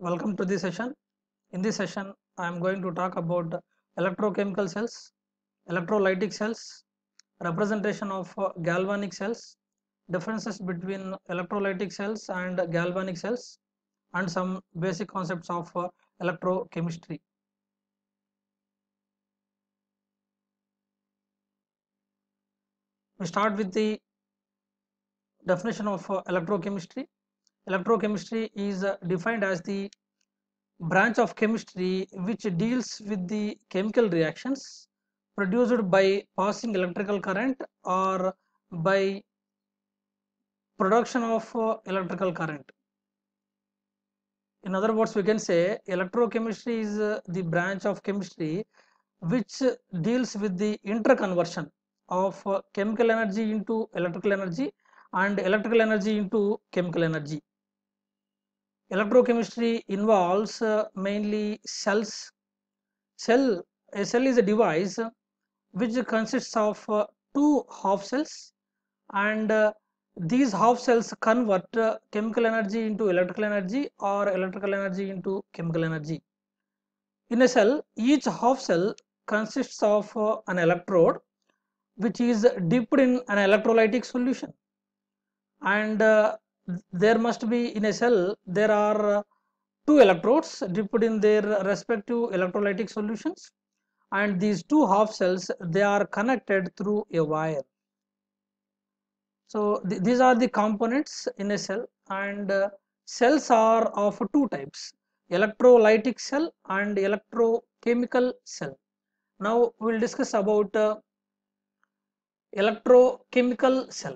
Welcome to this session. In this session, I am going to talk about electrochemical cells, electrolytic cells, representation of galvanic cells, differences between electrolytic cells and galvanic cells, and some basic concepts of electrochemistry. We start with the definition of electrochemistry. Electrochemistry is defined as the branch of chemistry which deals with the chemical reactions produced by passing electrical current or by production of electrical current. In other words, we can say electrochemistry is the branch of chemistry which deals with the interconversion of chemical energy into electrical energy and electrical energy into chemical energy. Electrochemistry involves mainly cells. A cell is a device which consists of two half cells, and these half cells convert chemical energy into electrical energy or electrical energy into chemical energy. In a cell, each half cell consists of an electrode which is dipped in an electrolytic solution, and there must be in a cell there are two electrodes dipped in their respective electrolytic solutions, and these two half cells they are connected through a wire. So these are the components in a cell, and cells are of two types: electrolytic cell and electrochemical cell. Now we will discuss about electrochemical cell.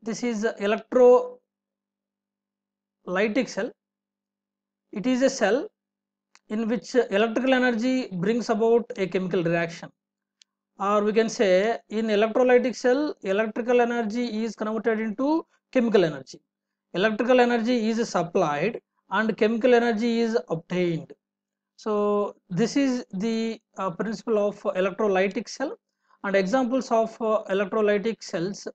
This is electrolytic cell. It is a cell in which electrical energy brings about a chemical reaction, or we can say in electrolytic cell electrical energy is converted into chemical energy. Electrical energy is supplied and chemical energy is obtained. So this is the principle of electrolytic cell, and examples of electrolytic cells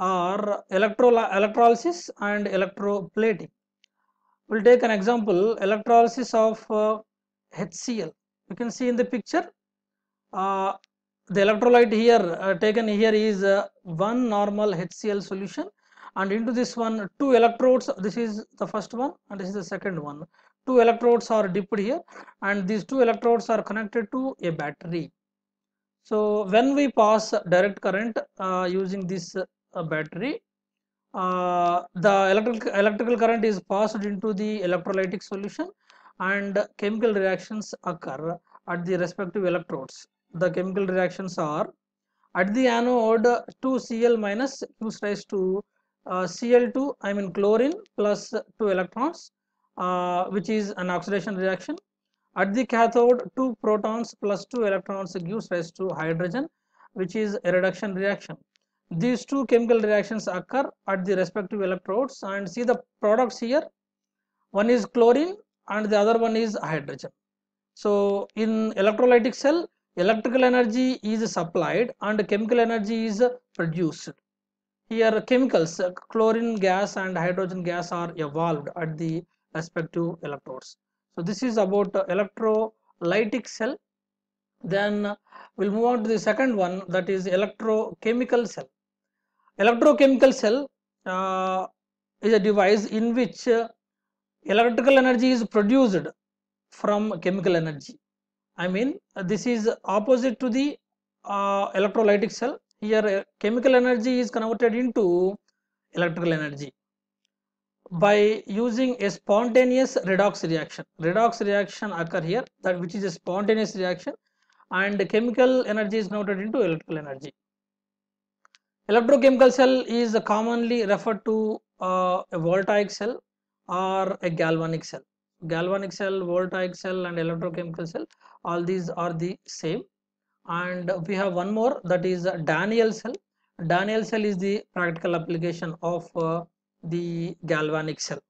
are electrolysis and electroplating. We'll take an example: electrolysis of HCl. You can see in the picture uh, the electrolyte here taken here is one normal HCl solution, and into this one two electrodes. This is the first one and this is the second one. Two electrodes are dipped here, and these two electrodes are connected to a battery. So when we pass direct current using this battery, the electrical current is passed into the electrolytic solution, and chemical reactions occur at the respective electrodes. The chemical reactions are: at the anode 2Cl minus gives rise to Cl2, I mean chlorine, plus 2 electrons, which is an oxidation reaction. At the cathode, 2 protons plus 2 electrons gives rise to hydrogen, which is a reduction reaction. These two chemical reactions occur at the respective electrodes, and see the products here. One is chlorine and the other one is hydrogen. So in electrolytic cell, electrical energy is supplied and chemical energy is produced. Here chemicals, chlorine gas and hydrogen gas are evolved at the respective electrodes. So this is about electrolytic cell. Then we'll move on to the second one, that is electrochemical cell. Electrochemical cell is a device in which electrical energy is produced from chemical energy. I mean this is opposite to the electrolytic cell. Here chemical energy is converted into electrical energy by using a spontaneous redox reaction. Redox reaction occur here, that which is a spontaneous reaction, and chemical energy is converted into electrical energy. Electrochemical cell is commonly referred to a voltaic cell or a galvanic cell. Galvanic cell, voltaic cell and electrochemical cell, all these are the same. And we have one more, that is Daniell cell. Daniell cell is the practical application of the galvanic cell.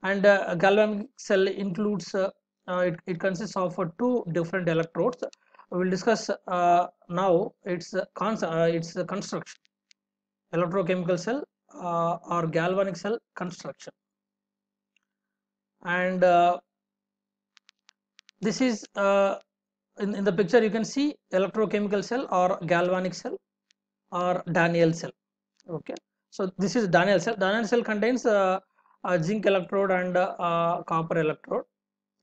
And galvanic cell includes it consists of two different electrodes. We will discuss now its construction. Electrochemical cell or galvanic cell construction. and this is in the picture you can see electrochemical cell or galvanic cell or Daniell cell. Okay, so this is Daniell cell. Daniell cell contains a zinc electrode and copper electrode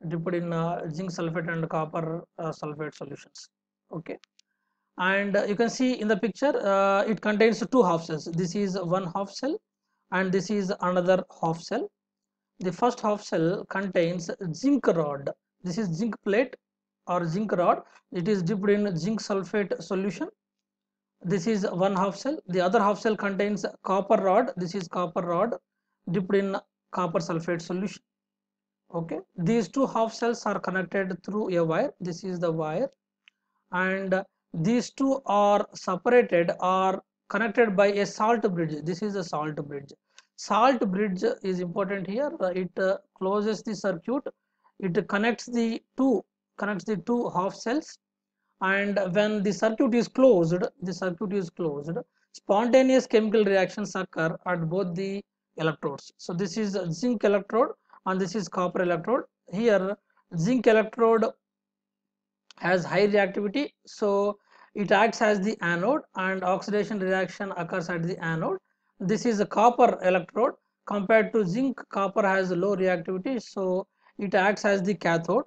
dipped in zinc sulfate and copper sulfate solutions. Okay, and you can see in the picture it contains two half cells. This is one half cell and this is another half cell. The first half cell contains zinc rod. This is zinc plate or zinc rod. It is dipped in zinc sulfate solution. This is one half cell. The other half cell contains copper rod. This is copper rod dipped in copper sulfate solution. Okay, these two half cells are connected through a wire. This is the wire, and these two are separated or connected by a salt bridge. This is a salt bridge. Salt bridge is important here. It closes the circuit. It connects the two half cells, and when the circuit is closed, spontaneous chemical reactions occur at both the electrodes. So this is zinc electrode and this is copper electrode. Here zinc electrode has high reactivity, so it acts as the anode and oxidation reaction occurs at the anode. This is a copper electrode. Compared to zinc, copper has low reactivity, so it acts as the cathode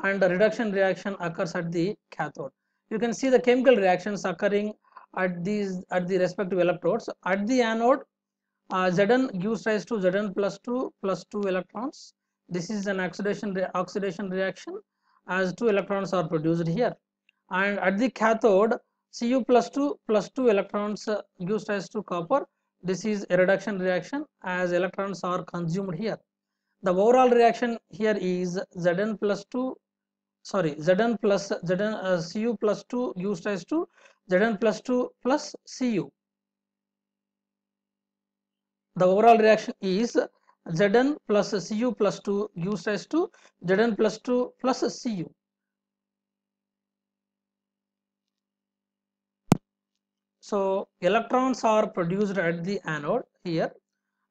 and a reduction reaction occurs at the cathode. You can see the chemical reactions occurring at the respective electrodes. At the anode, Zn gives rise to Zn plus 2 electrons. This is an oxidation reaction as 2 electrons are produced here. And at the cathode, Cu plus 2 electrons gives rise to copper. This is a reduction reaction as electrons are consumed here. The overall reaction here is Zn plus Cu plus 2 gives rise to Zn plus 2 plus Cu. The overall reaction is Zn plus Cu plus 2 gives rise to Zn plus 2 plus Cu. So electrons are produced at the anode here,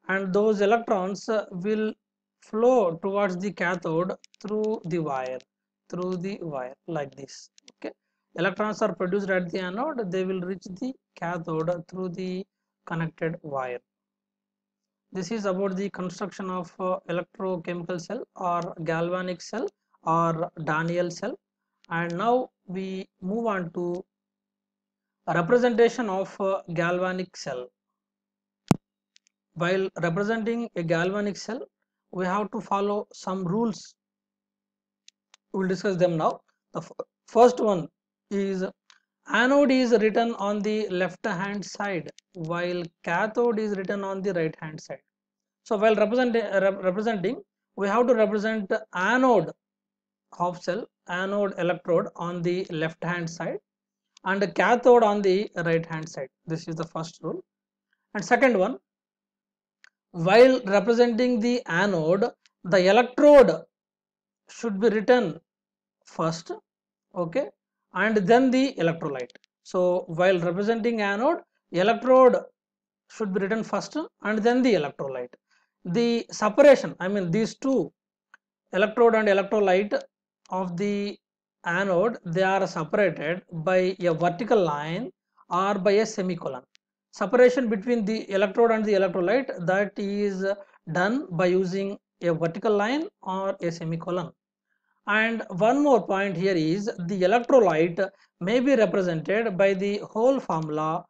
and those electrons will flow towards the cathode through the wire like this. Okay, electrons are produced at the anode, they will reach the cathode through the connected wire. This is about the construction of electrochemical cell or galvanic cell or Daniell cell. And now we move on to a representation of galvanic cell. While representing a galvanic cell, we have to follow some rules. We will discuss them now. The first one is anode is written on the left hand side while cathode is written on the right hand side. So while representing, we have to represent anode half cell, anode electrode on the left hand side and cathode on the right hand side. This is the first rule. And second one, while representing the anode, the electrode should be written first, okay, and then the electrolyte. So while representing anode, electrode should be written first and then the electrolyte. The separation, I mean these two, electrode and electrolyte of the anode, they are separated by a vertical line or by a semicolon. Separation between the electrode and the electrolyte, that is done by using a vertical line or a semicolon. And one more point here is the electrolyte may be represented by the whole formula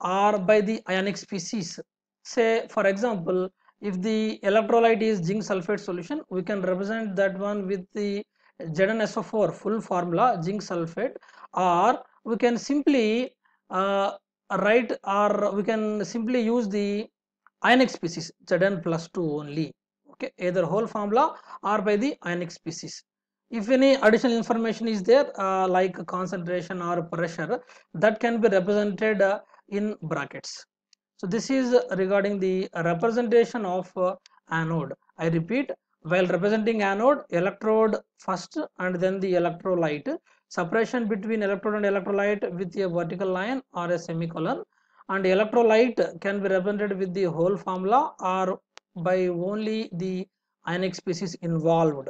or by the ionic species. Say for example, if the electrolyte is zinc sulfate solution, we can represent that one with the ZnSO4 full formula zinc sulfate, or we can simply write, or we can simply use the ionic species Zn plus 2 only. Okay, either whole formula or by the ionic species. If any additional information is there like concentration or pressure, that can be represented in brackets. So this is regarding the representation of anode. I repeat, while representing anode, electrode first and then the electrolyte. Separation between electrode and electrolyte with a vertical line or a semicolon, and electrolyte can be represented with the whole formula or by only the ionic species involved,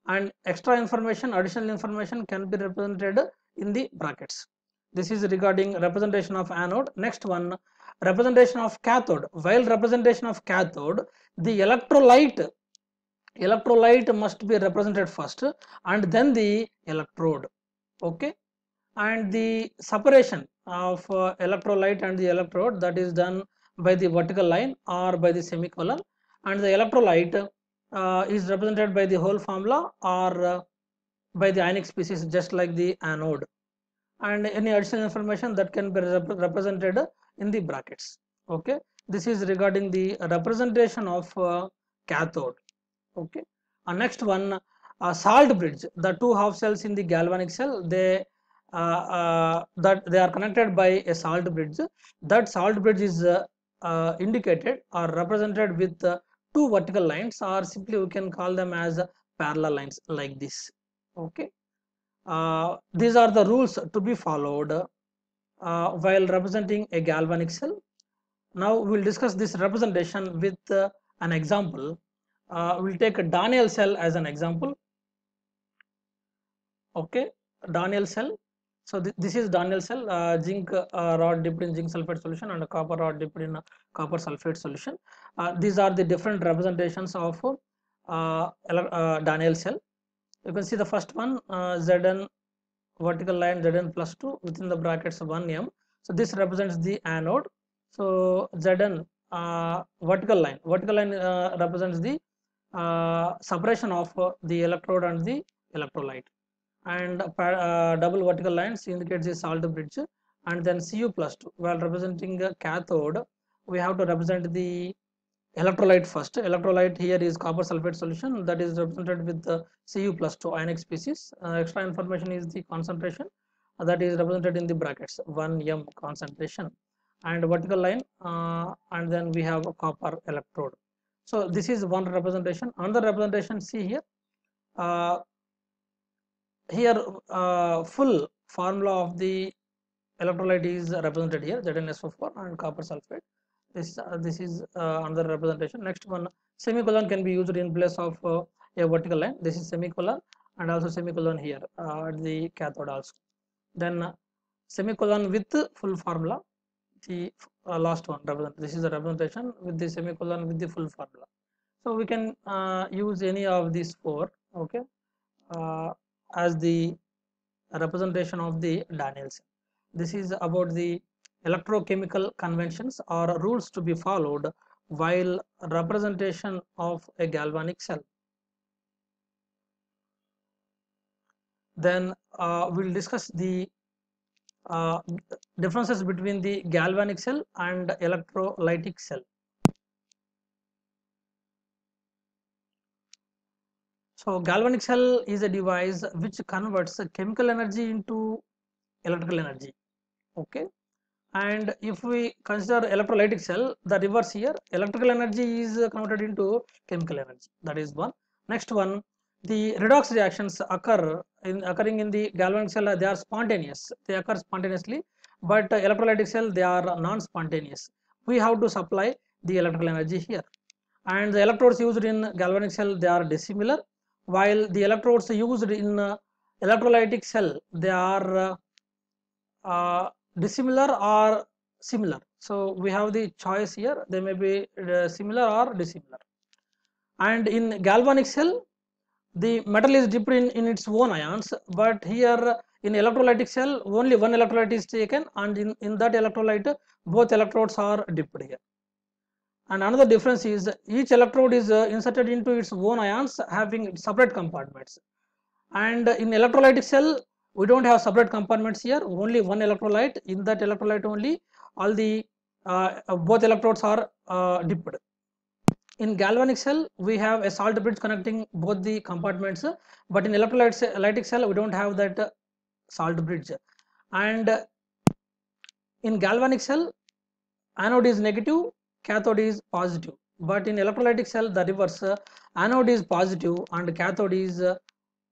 and extra information, additional information can be represented in the brackets. This is regarding representation of anode. Next one, representation of cathode. While representation of cathode, the electrolyte must be represented first and then the electrode. Okay, and the separation of electrolyte and the electrode, that is done by the vertical line or by the semicolon, and the electrolyte is represented by the whole formula or by the ionic species, just like the anode, and any additional information that can be represented in the brackets. Okay, this is regarding the representation of cathode. Okay, next one, salt bridge. The two half cells in the galvanic cell, that they are connected by a salt bridge. That salt bridge is indicated or represented with two vertical lines, or simply we can call them as parallel lines like this. Okay, these are the rules to be followed while representing a galvanic cell. Now we'll discuss this representation with an example. We'll take a Daniell cell as an example. Okay, Daniell cell. So this is Daniell cell, zinc rod dipped in zinc sulfate solution and a copper rod dipped in copper sulfate solution. These are the different representations of Daniell cell. You can see the first one, Zn vertical line Zn plus 2 within the brackets 1m. So this represents the anode. So Zn vertical line represents the separation of the electrode and the electrolyte, and double vertical lines indicates the salt bridge, and then Cu plus 2. While representing a cathode, we have to represent the electrolyte first. Electrolyte here is copper sulfate solution, that is represented with the Cu plus 2 ionic species. Extra information is the concentration, that is represented in the brackets 1m concentration, and vertical line, and then we have a copper electrode. So this is one representation. Another representation, see here, full formula of the electrolyte is represented here, ZnSO4 and copper sulfate. This is another representation. Next one, semicolon can be used in place of a vertical line. This is semicolon, and also semicolon here at the cathode also. Then semicolon with full formula, the last one represent. This is the representation with the semicolon with the full formula. So we can use any of these four. Okay, as the representation of the Daniell cell. This is about the electrochemical conventions or rules to be followed while representation of a galvanic cell. Then we'll discuss the differences between the galvanic cell and electrolytic cell. So galvanic cell is a device which converts chemical energy into electrical energy. Okay, and if we consider electrolytic cell, the reverse here, electrical energy is converted into chemical energy. That is one. Next one, the redox reactions occurring in the galvanic cell, they are spontaneous, they occur spontaneously, but electrolytic cell, they are non-spontaneous. We have to supply the electrical energy here, and the electrodes used in galvanic cell, they are dissimilar, while the electrodes used in electrolytic cell, they are dissimilar or similar. So we have the choice here, they may be similar or dissimilar. And in galvanic cell, the metal is dipped in its own ions, but here in electrolytic cell only one electrolyte is taken, and in that electrolyte both electrodes are dipped here. And another difference is each electrode is inserted into its own ions having separate compartments, and in electrolytic cell we don't have separate compartments here, only one electrolyte. In that electrolyte only all the both electrodes are dipped. In galvanic cell we have a salt bridge connecting both the compartments, but in electrolytic cell we don't have that salt bridge. And in galvanic cell anode is negative, cathode is positive, but in electrolytic cell the reverse, anode is positive and cathode is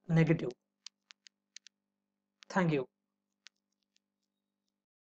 negative. Thank you.